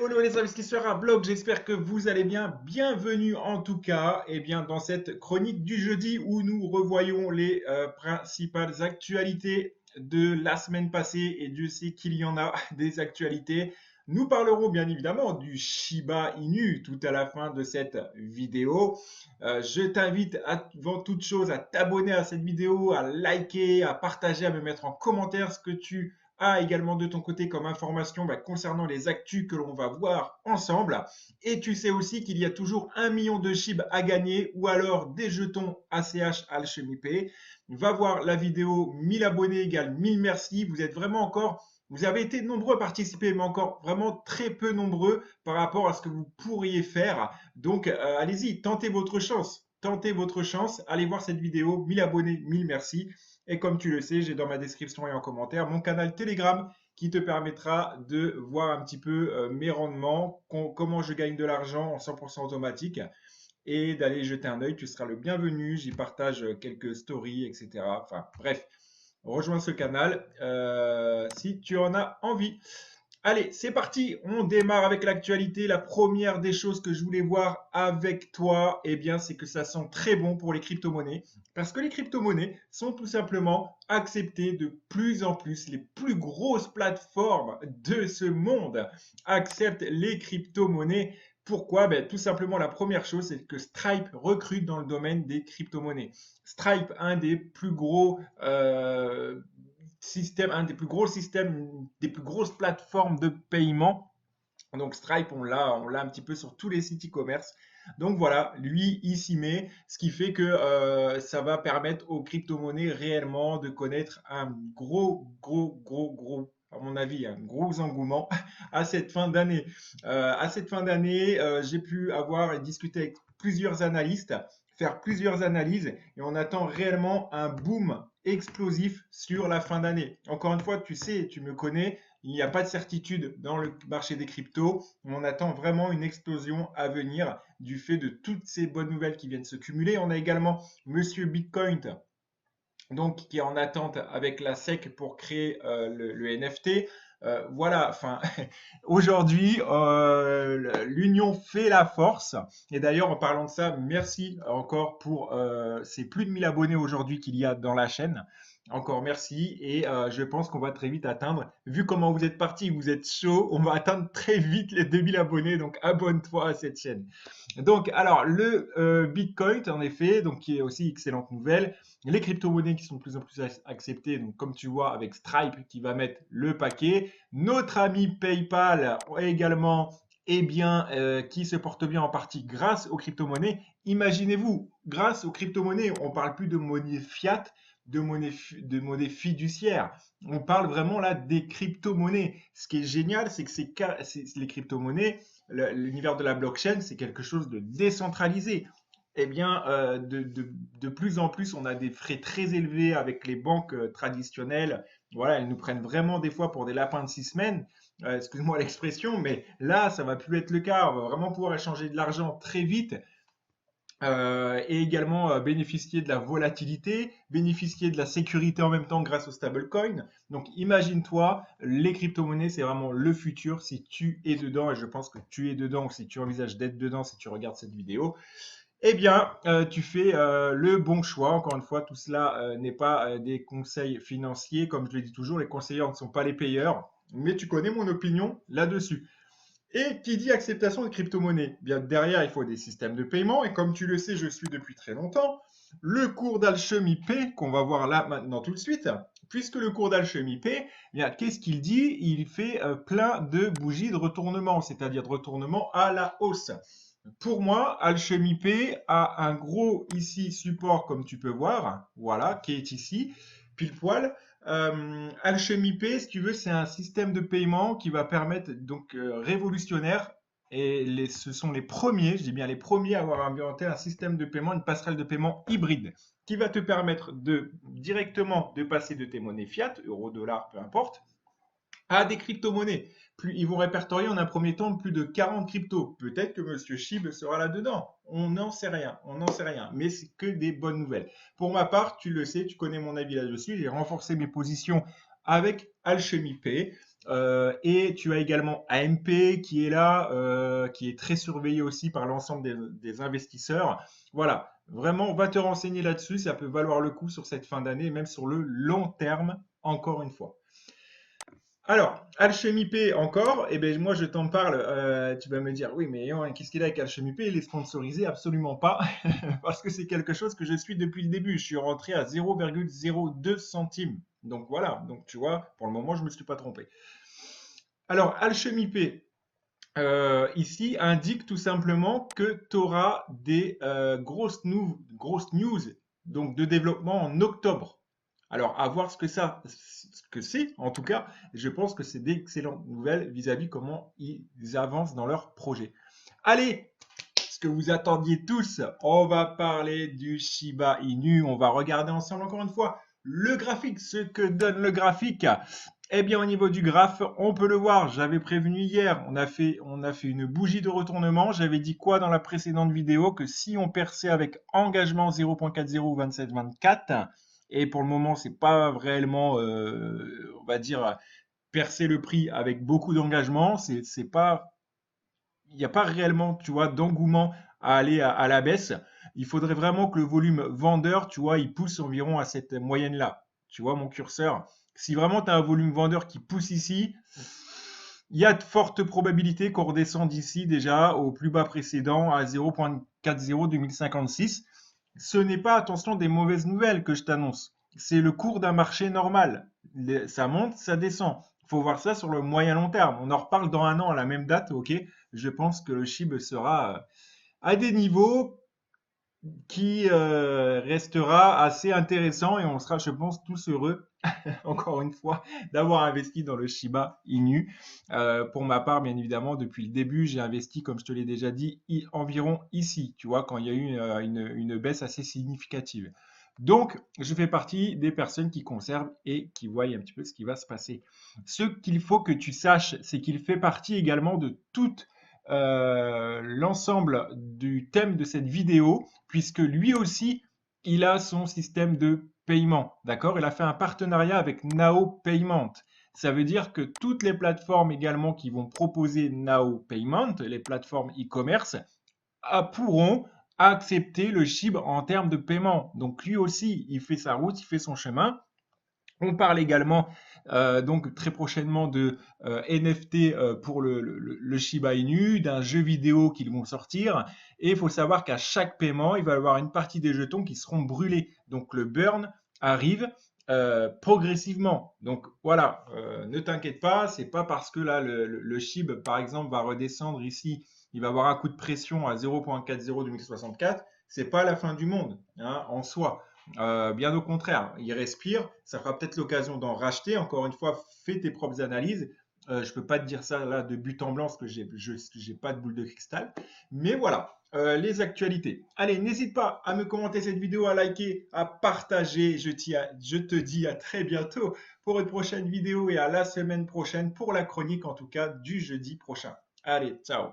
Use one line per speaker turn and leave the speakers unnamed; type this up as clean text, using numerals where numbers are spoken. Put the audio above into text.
Hello les investisseurs à bloc, j'espère que vous allez bien. Bienvenue en tout cas dans cette chronique du jeudi où nous revoyons les principales actualités de la semaine passée et Dieu sait qu'il y en a des actualités. Nous parlerons bien évidemment du Shiba Inu tout à la fin de cette vidéo. Je t'invite avant toute chose à t'abonner à cette vidéo, à liker, à partager, à me mettre en commentaire ce que tu également de ton côté comme information concernant les actus que l'on va voir ensemble. Et tu sais aussi qu'il y a toujours 1 million de SHIB à gagner ou alors des jetons ACH Alchemy Pay. Va voir la vidéo 1000 abonnés égale 1000 merci. Vous avez été nombreux à participer, mais encore vraiment très peu nombreux par rapport à ce que vous pourriez faire. Donc, allez-y, tentez votre chance. Tentez votre chance. Allez voir cette vidéo. 1000 abonnés, 1000 merci. Et comme tu le sais, j'ai dans ma description et en commentaire mon canal Telegram qui te permettra de voir un petit peu mes rendements, comment je gagne de l'argent en 100% automatique et d'aller jeter un œil. Tu seras le bienvenu. J'y partage quelques stories, etc. Enfin, bref, rejoins ce canal si tu en as envie. Allez, c'est parti, on démarre avec l'actualité. La première des choses que je voulais voir avec toi, c'est que ça sent très bon pour les crypto-monnaies. Parce que les crypto-monnaies sont tout simplement acceptées de plus en plus. Les plus grosses plateformes de ce monde acceptent les crypto-monnaies. Pourquoi? Tout simplement, la première chose, c'est que Stripe recrute dans le domaine des crypto-monnaies. Stripe, un des plus gros un des plus gros systèmes, des plus grosses plateformes de paiement. Donc Stripe, on l'a un petit peu sur tous les sites e-commerce. Donc voilà, lui, il s'y met, ce qui fait que ça va permettre aux crypto-monnaies réellement de connaître un gros, à mon avis, un gros engouement à cette fin d'année. J'ai pu avoir et discuter avec plusieurs analystes, faire plusieurs analyses et on attend réellement un boom explosif sur la fin d'année. Encore une fois, tu sais, tu me connais, il n'y a pas de certitude dans le marché des cryptos. On attend vraiment une explosion à venir du fait de toutes ces bonnes nouvelles qui viennent se cumuler. On a également Monsieur Bitcoin, donc qui est en attente avec la SEC pour créer le NFT. Voilà, enfin, aujourd'hui, l'union fait la force. Et d'ailleurs, en parlant de ça, merci encore pour ces plus de 1000 abonnés aujourd'hui qu'il y a dans la chaîne. Encore merci. Et je pense qu'on va très vite atteindre, vu comment vous êtes parti, vous êtes chaud, on va atteindre très vite les 2000 abonnés. Donc, abonne-toi à cette chaîne. Donc, alors, le Bitcoin, en effet, donc, qui est aussi excellente nouvelle. Les crypto-monnaies qui sont de plus en plus acceptées, donc comme tu vois avec Stripe qui va mettre le paquet. Notre ami PayPal également, qui se porte bien en partie grâce aux crypto-monnaies. Imaginez-vous, grâce aux crypto-monnaies, on ne parle plus de monnaie fiat, de monnaie fiduciaire. On parle vraiment là des crypto-monnaies. Ce qui est génial, c'est que les crypto-monnaies, l'univers de la blockchain, c'est quelque chose de décentralisé. De plus en plus, on a des frais très élevés avec les banques traditionnelles. Voilà, elles nous prennent vraiment des fois pour des lapins de 6 semaines. Excuse-moi l'expression, mais là, ça va plus être le cas. On va vraiment pouvoir échanger de l'argent très vite et également bénéficier de la volatilité, bénéficier de la sécurité en même temps grâce au stablecoin. Donc imagine-toi, les crypto-monnaies, c'est vraiment le futur si tu es dedans, et je pense que tu es dedans, ou si tu envisages d'être dedans, si tu regardes cette vidéo. Tu fais le bon choix. Encore une fois, tout cela n'est pas des conseils financiers. Comme je le dis toujours, les conseillers ne sont pas les payeurs. Mais tu connais mon opinion là-dessus. Et qui dit acceptation de crypto-monnaie? Bien derrière, il faut des systèmes de paiement. Et comme tu le sais, je suis depuis très longtemps. Le cours d'Alchemy Pay, qu'on va voir là maintenant tout de suite, puisque le cours d'Alchemy Pay, qu'est-ce qu'il dit? Il fait plein de bougies de retournement, c'est-à-dire de retournement à la hausse. Pour moi, Alchemy Pay a un gros ici support comme tu peux voir, voilà, qui est ici, pile poil. Alchemy Pay, si tu veux, c'est un système de paiement qui va permettre donc révolutionnaire. Et ce sont les premiers, je dis bien les premiers à avoir inventé un système de paiement, une passerelle de paiement hybride, qui va te permettre de directement de passer de tes monnaies fiat, euro, dollar, peu importe, à des crypto-monnaies. Ils vont répertorier en un premier temps plus de 40 cryptos. Peut-être que Monsieur Shib sera là-dedans. On n'en sait rien. On n'en sait rien. Mais c'est que des bonnes nouvelles. Pour ma part, tu le sais, tu connais mon avis là-dessus. J'ai renforcé mes positions avec Alchemy Pay. Et tu as également AMP qui est là, qui est très surveillé aussi par l'ensemble des investisseurs. Voilà, vraiment, va te renseigner là-dessus, ça peut valoir le coup sur cette fin d'année, même sur le long terme, encore une fois. Alors, Alchemy P encore, eh ben moi je t'en parle, tu vas me dire, oui, mais qu'est-ce qu'il a avec Alchemy P? Il est sponsorisé? Absolument pas, parce que c'est quelque chose que je suis depuis le début. Je suis rentré à 0,02 centimes. Donc voilà, donc tu vois, pour le moment, je ne me suis pas trompé. Alors, Alchemy P, ici, indique tout simplement que tu auras des grosses news donc de développement en octobre. Alors, à voir ce que c'est, en tout cas, je pense que c'est d'excellentes nouvelles vis-à-vis comment ils avancent dans leur projet. Allez, ce que vous attendiez tous, on va parler du Shiba Inu. On va regarder ensemble encore une fois le graphique, ce que donne le graphique. Eh bien, au niveau du graphe, on peut le voir. J'avais prévenu hier, on a fait une bougie de retournement. J'avais dit quoi dans la précédente vidéo? Que si on perçait avec engagement 0.402724, et pour le moment, c'est pas réellement, on va dire, percer le prix avec beaucoup d'engagement. C'est pas, il n'y a pas réellement, tu vois, d'engouement à aller à la baisse. Il faudrait vraiment que le volume vendeur, tu vois, il pousse environ à cette moyenne-là. Tu vois mon curseur? Si vraiment tu as un volume vendeur qui pousse ici, il y a de fortes probabilités qu'on redescende d'ici déjà au plus bas précédent à 0.40 2056. Ce n'est pas, attention, des mauvaises nouvelles que je t'annonce. C'est le cours d'un marché normal. Ça monte, ça descend. Il faut voir ça sur le moyen long terme. On en reparle dans un an à la même date, ok? Je pense que le SHIB sera à des niveaux qui restera assez intéressant et on sera, je pense, tous heureux, encore une fois, d'avoir investi dans le Shiba Inu. Pour ma part, bien évidemment, depuis le début, j'ai investi, comme je te l'ai déjà dit, environ ici, tu vois, quand il y a eu une baisse assez significative. Donc, je fais partie des personnes qui conservent et qui voient un petit peu ce qui va se passer. Ce qu'il faut que tu saches, c'est qu'il fait partie également de toute l'ensemble du thème de cette vidéo, puisque lui aussi, il a son système de paiement. D'accord? Il a fait un partenariat avec Nao Payment. Ça veut dire que toutes les plateformes également qui vont proposer Nao Payment, les plateformes e-commerce, pourront accepter le SHIB en termes de paiement. Donc lui aussi, il fait sa route, il fait son chemin. On parle également donc très prochainement de NFT pour le Shiba Inu, d'un jeu vidéo qu'ils vont sortir. Et il faut savoir qu'à chaque paiement, il va y avoir une partie des jetons qui seront brûlés. Donc le burn arrive progressivement. Donc voilà, ne t'inquiète pas, c'est pas parce que là le SHIB par exemple va redescendre ici, il va avoir un coup de pression à 0.40 2064. C'est pas la fin du monde hein, en soi. Bien au contraire, il respire. Ça fera peut-être l'occasion d'en racheter. Encore une fois, fais tes propres analyses. Je ne peux pas te dire ça là de but en blanc parce que je n'ai pas de boule de cristal. Mais voilà, les actualités. Allez, n'hésite pas à me commenter cette vidéo, à liker, à partager. Je te dis à très bientôt pour une prochaine vidéo et à la semaine prochaine pour la chronique en tout cas du jeudi prochain. Allez, ciao.